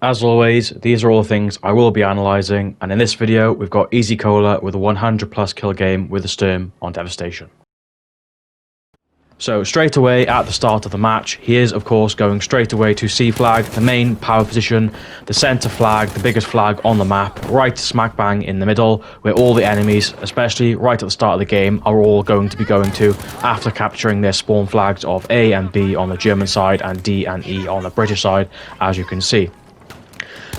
As always, these are all the things I will be analysing, and in this video we've got Easy Cola with a 100 plus kill game with a Sturm on Devastation. So straight away at the start of the match, he is of course going straight away to C flag, the main power position, the centre flag, the biggest flag on the map, right smack bang in the middle, where all the enemies, especially right at the start of the game, are all going to be going to after capturing their spawn flags of A and B on the German side and D and E on the British side, as you can see.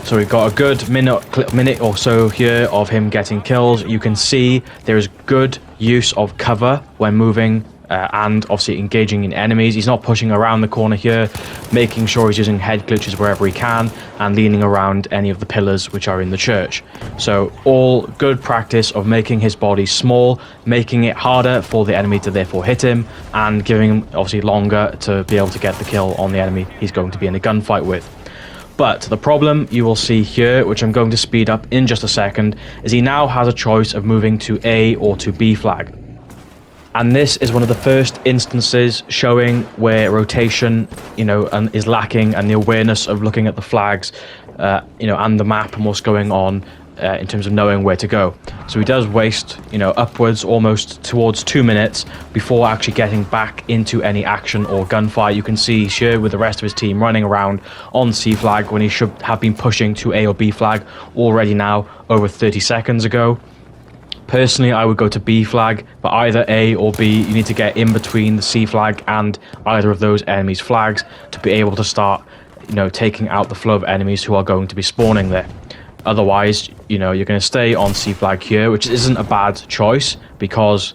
So we've got a good minute or so here of him getting kills. You can see there is good use of cover when moving and obviously engaging in enemies. He's not pushing around the corner here, making sure he's using head glitches wherever he can and leaning around any of the pillars which are in the church. So all good practice of making his body small, making it harder for the enemy to therefore hit him, and giving him obviously longer to be able to get the kill on the enemy he's going to be in a gunfight with. But the problem you will see here, which I'm going to speed up in just a second, is he now has a choice of moving to A or to B flag. And this is one of the first instances showing where rotation, is lacking, and the awareness of looking at the flags, and the map and what's going on in terms of knowing where to go. So he does waste, upwards almost towards 2 minutes before actually getting back into any action or gunfight. You can see here with the rest of his team running around on C flag when he should have been pushing to A or B flag already now over 30 seconds ago. Personally, I would go to B flag, but either A or B, you need to get in between the C flag and either of those enemies' flags to be able to start, taking out the flow of enemies who are going to be spawning there. Otherwise, you're going to stay on C flag here, which isn't a bad choice because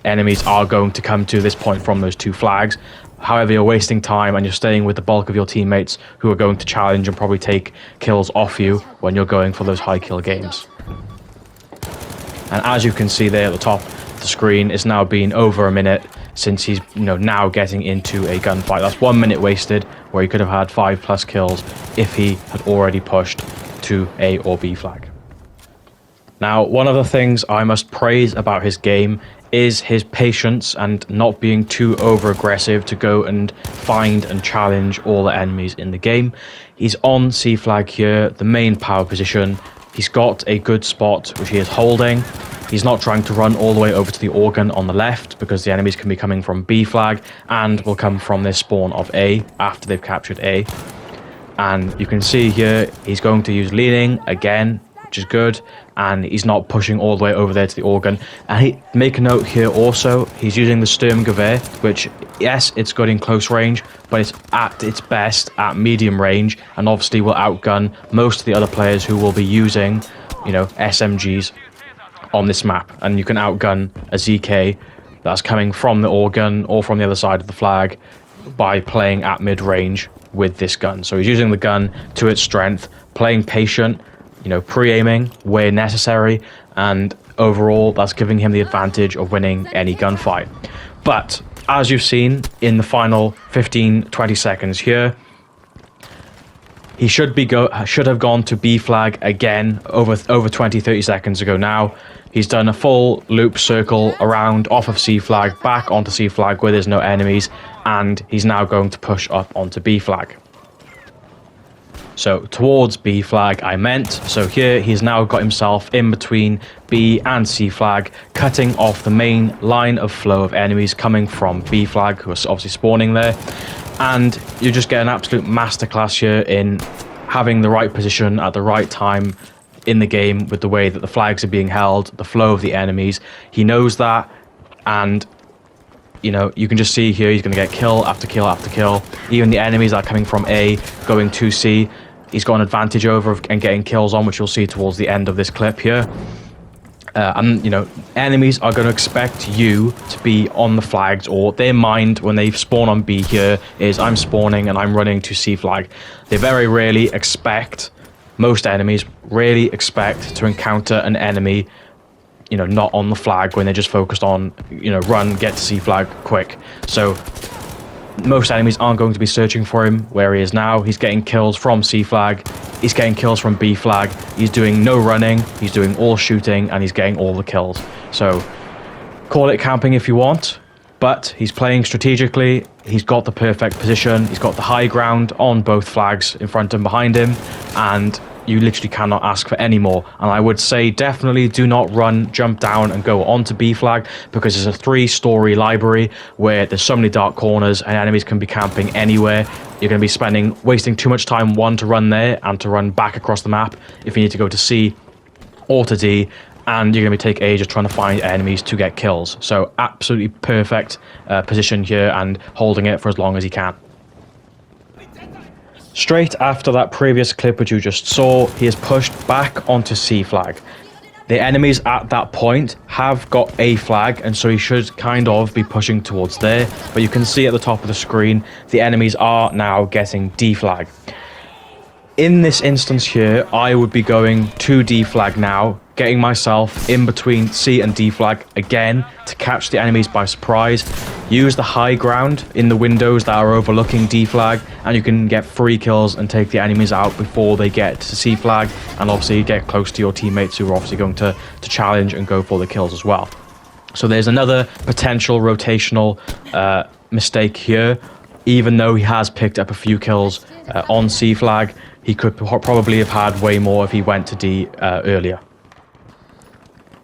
enemies are going to come to this point from those two flags. However, you're wasting time and you're staying with the bulk of your teammates who are going to challenge and probably take kills off you when you're going for those high kill games. And as you can see there at the top of the screen, it's now been over a minute since he's now getting into a gunfight. That's 1 minute wasted where he could have had 5+ kills if he had already pushed to A or B flag. Now, one of the things I must praise about his game is his patience and not being too over aggressive to go and find and challenge all the enemies in the game. He's on C flag here, the main power position. He's got a good spot which he is holding. He's not trying to run all the way over to the organ on the left because the enemies can be coming from B flag and will come from their spawn of A after they've captured A. And you can see here he's going to use leaning again, which is good, and he's not pushing all the way over there to the organ. And make a note here also, he's using the Sturmgewehr, which yes, it's good in close range, but it's at its best at medium range, and obviously will outgun most of the other players who will be using, SMGs on this map. And you can outgun a ZK that's coming from the organ or from the other side of the flag by playing at mid range with this gun. So he's using the gun to its strength, playing patient, pre-aiming where necessary, and overall that's giving him the advantage of winning any gunfight. But as you've seen in the final 15-20 seconds here, he should have gone to B flag again over 20-30 seconds ago now. He's done a full loop circle around off of C flag back onto C flag where there's no enemies, and he's now going to push up onto B flag. So towards B flag I meant. So here he's now got himself in between B and C flag, cutting off the main line of flow of enemies coming from B flag, who are obviously spawning there. And you just get an absolute masterclass here in having the right position at the right time in the game with the way that the flags are being held, the flow of the enemies. He knows that, and you can just see here he's going to get kill after kill after kill. Even the enemies that are coming from A going to C, he's got an advantage over and getting kills on, which you'll see towards the end of this clip here. Enemies are going to expect you to be on the flags, or their mind when they spawn on B here is I'm spawning and I'm running to C flag. They very rarely expect, most enemies rarely expect to encounter an enemy not on the flag when they're just focused on run, get to C flag quick. So most enemies aren't going to be searching for him where he is now. He's getting kills from C flag, he's getting kills from B flag, he's doing no running, he's doing all shooting, and he's getting all the kills. So call it camping if you want, But he's playing strategically. He's got the perfect position. He's got the high ground on both flags in front and behind him, and you literally cannot ask for any more. And I would say definitely do not jump down and go onto B flag, because it's a 3-story library where there's so many dark corners and enemies can be camping anywhere. You're going to be wasting too much time, one, to run there and to run back across the map if you need to go to C or to D, and you're going to take ages trying to find enemies to get kills. So absolutely perfect position here, and holding it for as long as you can. Straight after that previous clip which you just saw, he is pushed back onto C flag. The enemies at that point have got A flag, and so he should kind of be pushing towards there. But you can see at the top of the screen, the enemies are now getting D flag. In this instance here, I would be going to D flag now, getting myself in between C and D flag again to catch the enemies by surprise. Use the high ground in the windows that are overlooking D flag, and you can get free kills and take the enemies out before they get to C flag, and obviously get close to your teammates who are obviously going to challenge and go for the kills as well. So there's another potential rotational mistake here. Even though he has picked up a few kills on C flag, he could probably have had way more if he went to D earlier.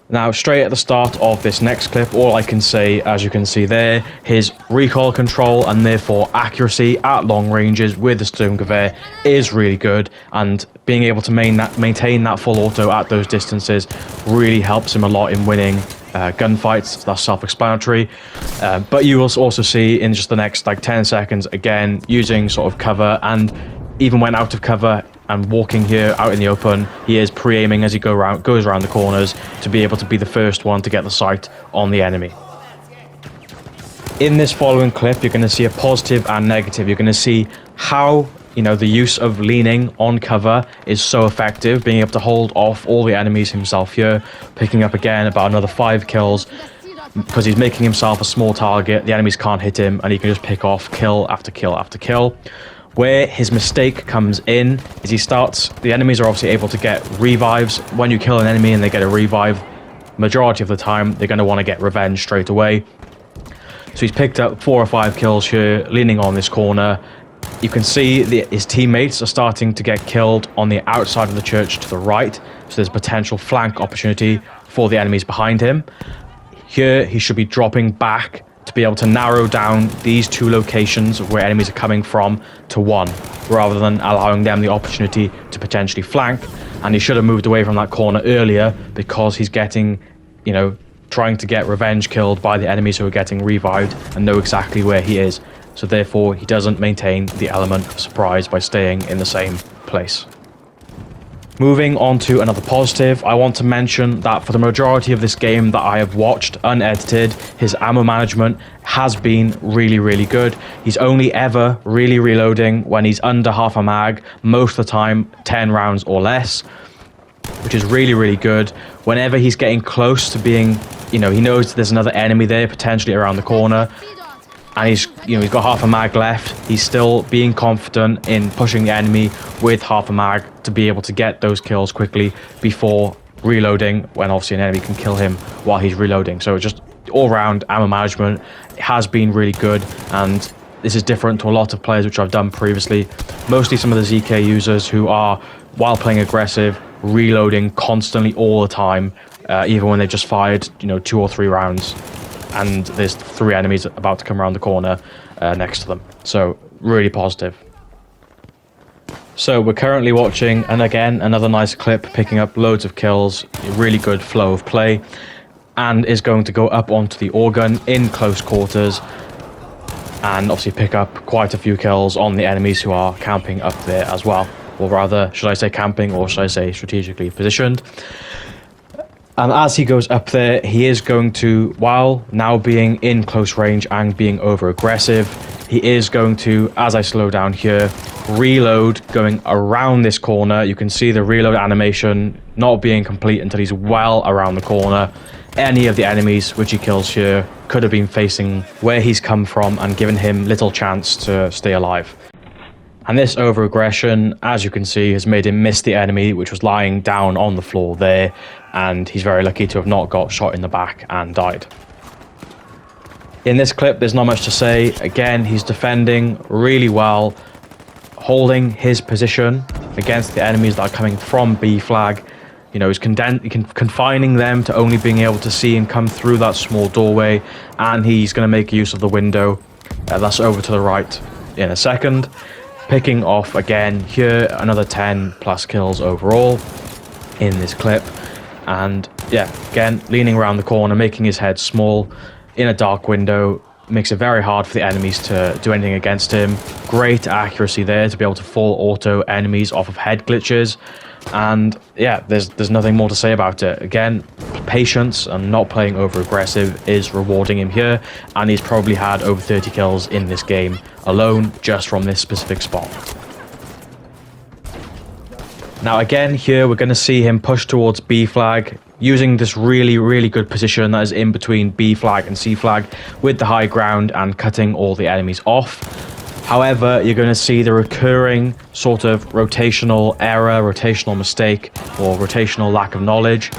Now, straight at the start of this next clip, all I can say, as you can see there, his recoil control and therefore accuracy at long ranges with the Sturmgewehr is really good, and being able to maintain that full auto at those distances really helps him a lot in winning gunfights. That's self-explanatory. But you will also see in just the next 10 seconds, again, using sort of cover, and even when out of cover and walking here out in the open, he is pre-aiming as he goes around the corners to be able to be the first one to get the sight on the enemy. In this following clip, you're going to see a positive and negative. You're going to see how the use of leaning on cover is so effective, being able to hold off all the enemies himself here, picking up again about another 5 kills, because he's making himself a small target. The enemies can't hit him, and he can just pick off kill after kill after kill. Where his mistake comes in is the enemies are obviously able to get revives. When you kill an enemy and they get a revive, majority of the time they're going to want to get revenge straight away. So he's picked up 4 or 5 kills here, leaning on this corner. You can see his teammates are starting to get killed on the outside of the church to the right, so there's potential flank opportunity for the enemies behind him. Here he should be dropping back to be able to narrow down these 2 locations of where enemies are coming from to 1, rather than allowing them the opportunity to potentially flank. And he should have moved away from that corner earlier, because he's getting, trying to get revenge killed by the enemies who are getting revived and know exactly where he is. So therefore, he doesn't maintain the element of surprise by staying in the same place. Moving on to another positive, I want to mention that for the majority of this game that I have watched unedited, his ammo management has been really, really good. He's only ever really reloading when he's under half a mag, most of the time 10 rounds or less, which is really, really good. Whenever he's getting close to being, he knows there's another enemy there potentially around the corner, and he's got half a mag left, he's still being confident in pushing the enemy with half a mag to be able to get those kills quickly before reloading, when obviously an enemy can kill him while he's reloading. So just all-round ammo management has been really good, and this is different to a lot of players which I've done previously. Mostly some of the ZK users who are, while playing aggressive, reloading constantly all the time, even when they've just fired 2 or 3 rounds and there's 3 enemies about to come around the corner next to them. So really positive. So we're currently watching, and again, another nice clip, picking up loads of kills, a really good flow of play, and is going to go up onto the organ in close quarters and obviously pick up quite a few kills on the enemies who are camping up there as well. Or rather, should I say camping, or should I say strategically positioned? And as he goes up there, he is going to, while now being in close range and being over aggressive, he is going to, as I slow down here, reload going around this corner. You can see the reload animation not being complete until he's well around the corner. Any of the enemies which he kills here could have been facing where he's come from and given him little chance to stay alive. And this over-aggression, as you can see, has made him miss the enemy, which was lying down on the floor there, and he's very lucky to have not got shot in the back and died. In this clip, there's not much to say. Again, he's defending really well, holding his position against the enemies that are coming from B flag. You know, he's confining them to only being able to see and come through that small doorway, and he's going to make use of the window. That's over to the right in a second. Picking off again here, another 10 plus kills overall in this clip. And yeah, again, leaning around the corner, making his head small in a dark window, makes it very hard for the enemies to do anything against him. Great accuracy there to be able to full auto enemies off of head glitches. And yeah, there's nothing more to say about it. Again, patience and not playing over aggressive is rewarding him here, and he's probably had over 30 kills in this game alone just from this specific spot. Now again, here we're going to see him push towards B flag, using this really good position that is in between B flag and C flag with the high ground and cutting all the enemies off. However, you're going to see the recurring sort of rotational error, rotational mistake, or rotational lack of knowledge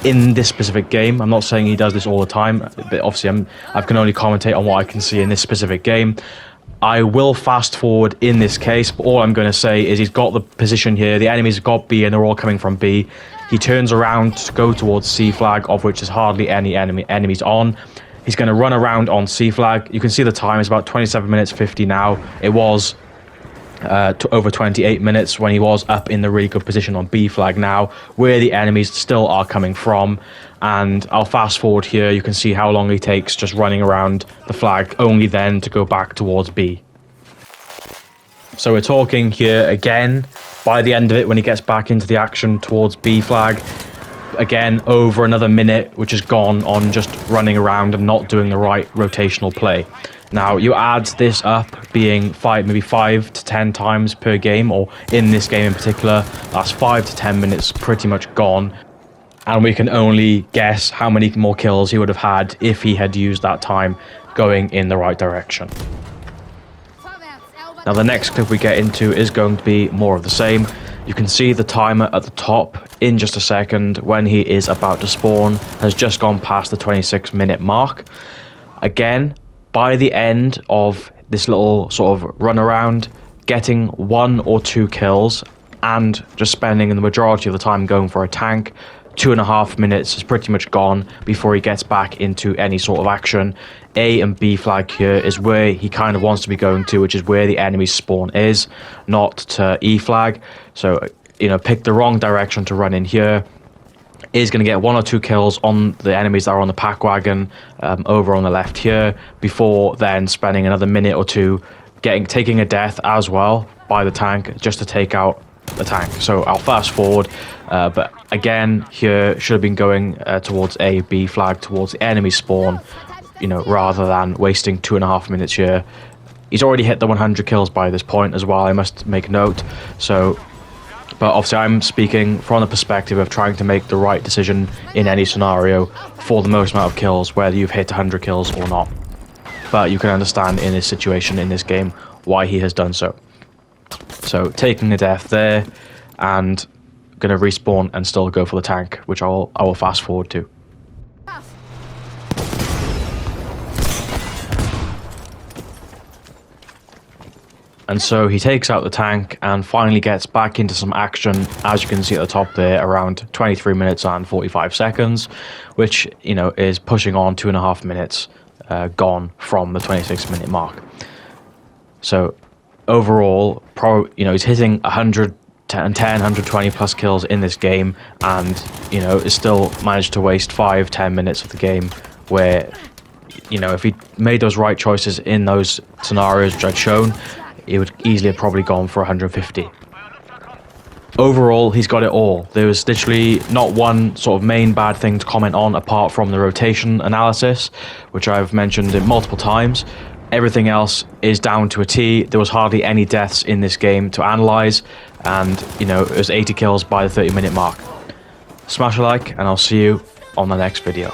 in this specific game. I'm not saying he does this all the time, but obviously I can only commentate on what I can see in this specific game. I will fast forward in this case, but all I'm going to say is he's got the position here. The enemies have got B and they're all coming from B. He turns around to go towards C flag, of which there's hardly any enemies on. He's going to run around on C flag. You can see the time is about 27 minutes 50 now. It was over 28 minutes when he was up in the really good position on B flag now, where the enemies still are coming from. And I'll fast forward here. You can see how long he takes just running around the flag, only then to go back towards B. So we're talking here again, by the end of it, when he gets back into the action towards B flag, again, over another minute, which is gone on just running around and not doing the right rotational play. Now, you add this up being maybe 5 to 10 times per game, or in this game in particular, that's 5 to 10 minutes pretty much gone. And we can only guess how many more kills he would have had if he had used that time going in the right direction. Now, the next clip we get into is going to be more of the same. You can see the timer at the top in just a second when he is about to spawn has just gone past the 26-minute mark. Again, by the end of this little sort of run around, getting 1 or 2 kills and just spending the majority of the time going for a tank, 2.5 minutes is pretty much gone before he gets back into any sort of action. A and B flag here is where he kind of wants to be going to, which is where the enemy's spawn is, not to E flag. So, you know, pick the wrong direction to run in here. Is going to get 1 or 2 kills on the enemies that are on the pack wagon over on the left here, before then spending another minute or two taking a death as well by the tank just to take out the tank. So I'll fast forward, but again here should have been going towards A, B flag, towards the enemy spawn, you know, rather than wasting 2.5 minutes here. He's already hit the 100 kills by this point as well, I must make note. So, but obviously I'm speaking from the perspective of trying to make the right decision in any scenario for the most amount of kills, whether you've hit 100 kills or not. But you can understand in this situation, in this game, why he has done so. So taking a death there, and going to respawn and still go for the tank, which I will fast forward to. And so he takes out the tank and finally gets back into some action, as you can see at the top there, around 23 minutes and 45 seconds, which, you know, is pushing on 2.5 minutes gone from the 26-minute mark. So overall, you know, he's hitting 110, 120 plus kills in this game, and, you know, is still managed to waste 5-10 minutes of the game, where, you know, if he made those right choices in those scenarios which I'd shown, he would easily have probably gone for 150. Overall, he's got it all. There was literally not one sort of main bad thing to comment on apart from the rotation analysis, which I've mentioned it multiple times. Everything else is down to a T. There was hardly any deaths in this game to analyze, and, you know, it was 80 kills by the 30-minute mark. Smash a like, and I'll see you on the next video.